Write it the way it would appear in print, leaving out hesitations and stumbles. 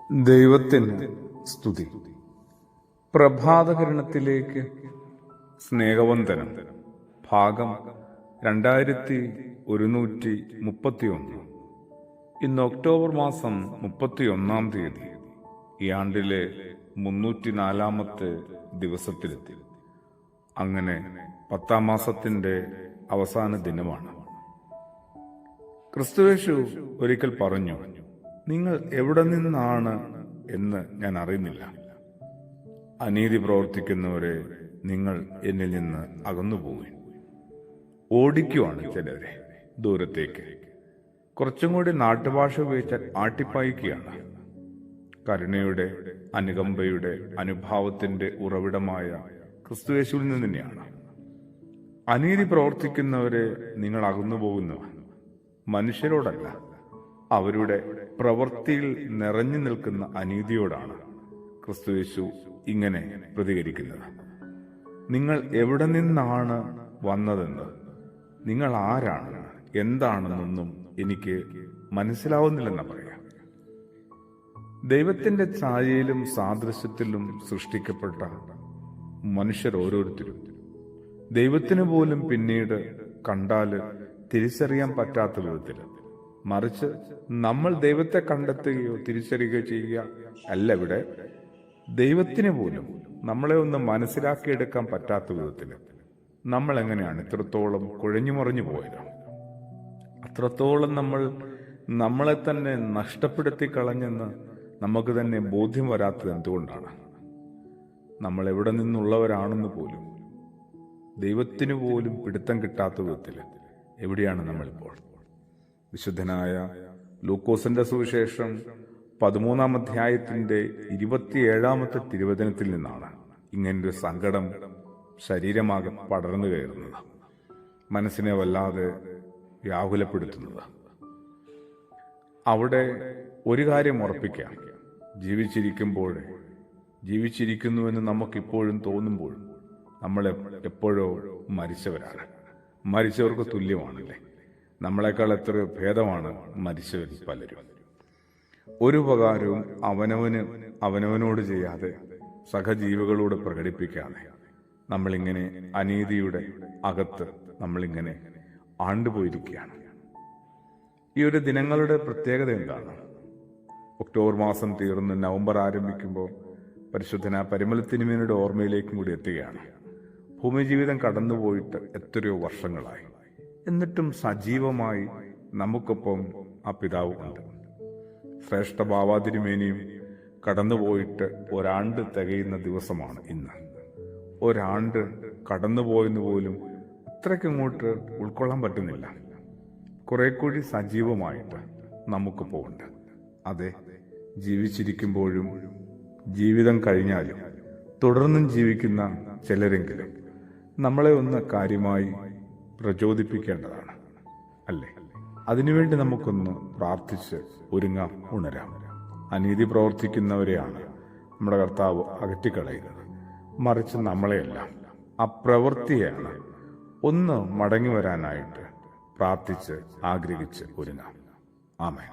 ദൈവത്തിന് സ്തുതി. പ്രഭാതകിരണത്തിലേക്ക് സ്നേഹവന്ദനം. ഭാഗം 2131. ഇന്ന് ഒക്ടോബർ മാസം 31-ാം തീയതി. ഈ ആണ്ടിലെ 304-ാമത്തെ ദിവസത്തിലെത്തി. അങ്ങനെ 10-ാം മാസത്തിന്റെ അവസാന ദിനമാണ്. ക്രിസ്തുയേശു ഒരിക്കൽ പറഞ്ഞു, നിങ്ങൾ എവിടെ നിന്നാണ് എന്ന് ഞാൻ അറിയുന്നില്ല. അനീതി പ്രവർത്തിക്കുന്നവരെ നിങ്ങൾ എന്നിൽ നിന്ന് അകന്നുപോയി. ഓടിക്കുവാണ് ചിലരെ ദൂരത്തേക്ക്. കുറച്ചും കൂടി നാട്ടുഭാഷ ഉപയോഗിച്ചാൽ ആട്ടിപ്പായിക്കുകയാണ്. കരുണയുടെ, അനുകമ്പയുടെ, അനുഭാവത്തിന്റെ ഉറവിടമായ ക്രിസ്തുയേശുവിൽ നിന്ന് തന്നെയാണ്. അനീതി പ്രവർത്തിക്കുന്നവരെ നിങ്ങൾ അകന്നുപോകുന്നു. മനുഷ്യരോടല്ല, അവരുടെ പ്രവൃത്തിയിൽ നിറഞ്ഞു നിൽക്കുന്ന അനീതിയോടാണ് ക്രിസ്തുയേശു ഇങ്ങനെ പ്രതികരിക്കുന്നത്. നിങ്ങൾ എവിടെ നിന്നാണ് വന്നതെന്ന്, നിങ്ങൾ ആരാണ്, എന്താണെന്നൊന്നും എനിക്ക് മനസ്സിലാവുന്നില്ലെന്ന് പറയാം. ദൈവത്തിന്റെ ഛായയിലും സാദൃശ്യത്തിലും സൃഷ്ടിക്കപ്പെട്ട മനുഷ്യർ ഓരോരുത്തരും ദൈവത്തിന് പോലും പിന്നീട് കണ്ടാല് തിരിച്ചറിയാൻ പറ്റാത്ത വിധത്തിൽ, മറിച്ച് നമ്മൾ ദൈവത്തെ കണ്ടെത്തുകയോ തിരിച്ചറിയുകയോ ചെയ്യുക അല്ല ഇവിടെ. ദൈവത്തിന് പോലും നമ്മളെ ഒന്ന് മനസ്സിലാക്കിയെടുക്കാൻ പറ്റാത്ത വിധത്തിൽ നമ്മൾ എങ്ങനെയാണ് ഇത്രത്തോളം കുഴഞ്ഞുമറിഞ്ഞു പോയത്? അത്രത്തോളം നമ്മളെ തന്നെ നഷ്ടപ്പെടുത്തി കളഞ്ഞെന്ന് നമുക്ക് തന്നെ ബോധ്യം വരാത്തത് എന്തുകൊണ്ടാണ്? നമ്മൾ എവിടെ നിന്നുള്ളവരാണെന്ന് പോലും ദൈവത്തിന് പോലും പിടുത്തം കിട്ടാത്ത വിധത്തിൽ എവിടെയാണ് നമ്മളിപ്പോൾ? വിശുദ്ധനായ ലൂക്കോസിന്റെ സുവിശേഷം 13-ാം അധ്യായത്തിന്റെ 27-ാമത്തെ തിരുവചനത്തിൽ നിന്നാണ് ഇങ്ങനൊരു സങ്കടം ശരീരമാകെ പടർന്നു കയറുന്നത്, മനസ്സിനെ വല്ലാതെ വ്യാകുലപ്പെടുത്തുന്നത്. അവിടെ ഒരു കാര്യം ഉറപ്പിക്കാം, ജീവിച്ചിരിക്കുന്നുവെന്ന് നമുക്കിപ്പോഴും തോന്നുമ്പോഴും നമ്മൾ എപ്പോഴോ മരിച്ചവരാണ്. മരിച്ചവർക്ക് തുല്യമാണല്ലേ. നമ്മളെക്കാൾ എത്രയോ ഭേദമാണ് മരിച്ചവർ പലരും. ഒരു ഉപകാരവും അവനവനോട് ചെയ്യാതെ, സഹജീവികളോട് പ്രകടിപ്പിക്കാതെ നമ്മളിങ്ങനെ അനീതിയുടെ അകത്ത് നമ്മളിങ്ങനെ ആണ്ടുപോയിരിക്കുകയാണ്. ഈ ഒരു ദിനങ്ങളുടെ പ്രത്യേകത എന്താണ്? ഒക്ടോബർ മാസം തീർന്ന് നവംബർ ആരംഭിക്കുമ്പോൾ പരിശുദ്ധന പരിമളത്തിനുമേനയുടെ ഓർമ്മയിലേക്കും കൂടി എത്തുകയാണ്. ഭൂമി ജീവിതം കടന്നുപോയിട്ട് എത്രയോ വർഷങ്ങളായി. എന്നിട്ടും സജീവമായി നമുക്കൊപ്പം ആ പിതാവ് ഉണ്ട്. ശ്രേഷ്ഠ ബാവാതിരുമേനിയും കടന്നുപോയിട്ട് ഒരാണ്ട് തികയുന്ന ദിവസമാണ് ഇന്ന്. ഒരാണ്ട് കടന്നുപോയെന്ന് പോലും അത്രയ്ക്കങ്ങോട്ട് ഉൾക്കൊള്ളാൻ പറ്റുന്നില്ല. കുറെ കൂടി സജീവമായിട്ട് നമുക്കിപ്പോൾ ഉണ്ട്. അതെ, ജീവിച്ചിരിക്കുമ്പോഴും ജീവിതം കഴിഞ്ഞാലും തുടർന്നും ജീവിക്കുന്ന ചിലരെങ്കിലും നമ്മളെ ഒന്ന് കാര്യമായി പ്രചോദിപ്പിക്കേണ്ടതാണ്, അല്ലേ? അതിനുവേണ്ടി നമുക്കൊന്ന് പ്രാർത്ഥിച്ച് ഒരുങ്ങാം, ഉണരാം. അനീതി പ്രവർത്തിക്കുന്നവരെയാണ് നമ്മുടെ കർത്താവ് അകറ്റിക്കളയുന്നത്, മറിച്ച് നമ്മളെയല്ല, ആ പ്രവൃത്തിയാണ് ഒന്ന് മടങ്ങി വരാനായിട്ട് പ്രാർത്ഥിച്ച് ആഗ്രഹിച്ച് ഒരുങ്ങാം. ആമേൻ.